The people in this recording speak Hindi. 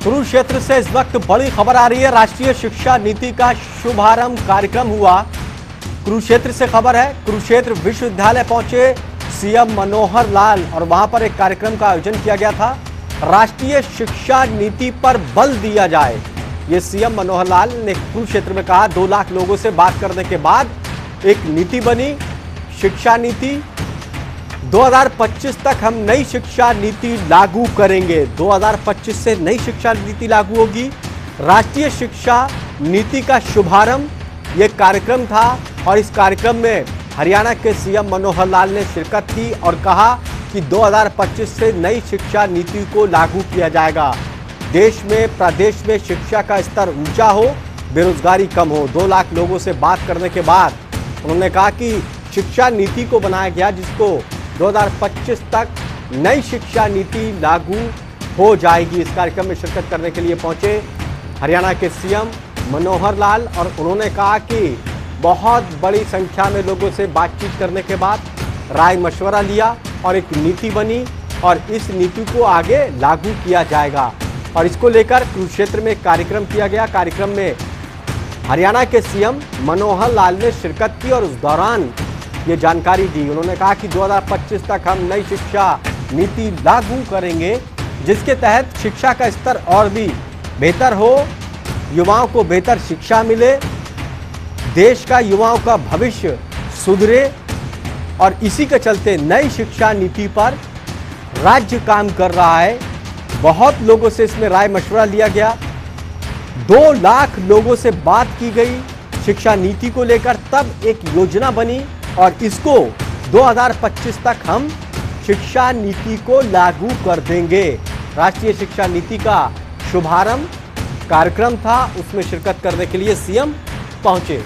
कुरुक्षेत्र से इस वक्त बड़ी खबर आ रही है। राष्ट्रीय शिक्षा नीति का शुभारंभ कार्यक्रम हुआ। कुरुक्षेत्र से खबर है, कुरुक्षेत्र विश्वविद्यालय पहुंचे सीएम मनोहर लाल और वहां पर एक कार्यक्रम का आयोजन किया गया था। राष्ट्रीय शिक्षा नीति पर बल दिया जाए, ये सीएम मनोहर लाल ने कुरुक्षेत्र में कहा। 2 लाख लोगों से बात करने के बाद एक नीति बनी, शिक्षा नीति। 2025 तक हम नई शिक्षा नीति लागू करेंगे। 2025 से नई शिक्षा नीति लागू होगी। राष्ट्रीय शिक्षा नीति का शुभारंभ ये कार्यक्रम था और इस कार्यक्रम में हरियाणा के सीएम मनोहर लाल ने शिरकत की और कहा कि 2025 से नई शिक्षा नीति को लागू किया जाएगा। देश में, प्रदेश में शिक्षा का स्तर ऊंचा हो, बेरोजगारी कम हो। 2 लाख लोगों से बात करने के बाद उन्होंने कहा कि शिक्षा नीति को बनाया गया जिसको 2025 तक नई शिक्षा नीति लागू हो जाएगी। इस कार्यक्रम में शिरकत करने के लिए पहुंचे हरियाणा के सीएम मनोहर लाल और उन्होंने कहा कि बहुत बड़ी संख्या में लोगों से बातचीत करने के बाद राय मशवरा लिया और एक नीति बनी और इस नीति को आगे लागू किया जाएगा। और इसको लेकर कुरुक्षेत्र में कार्यक्रम किया गया। कार्यक्रम में हरियाणा के सीएम मनोहर लाल ने शिरकत की और उस दौरान ये जानकारी दी। उन्होंने कहा कि 2025 तक हम नई शिक्षा नीति लागू करेंगे जिसके तहत शिक्षा का स्तर और भी बेहतर हो, युवाओं को बेहतर शिक्षा मिले, देश का युवाओं का भविष्य सुधरे। और इसी के चलते नई शिक्षा नीति पर राज्य काम कर रहा है। बहुत लोगों से इसमें राय मशवरा लिया गया। 2 लाख लोगों से बात की गई शिक्षा नीति को लेकर, तब एक योजना बनी और इसको 2025 तक हम शिक्षा नीति को लागू कर देंगे। राष्ट्रीय शिक्षा नीति का शुभारंभ कार्यक्रम था, उसमें शिरकत करने के लिए सीएम पहुंचे।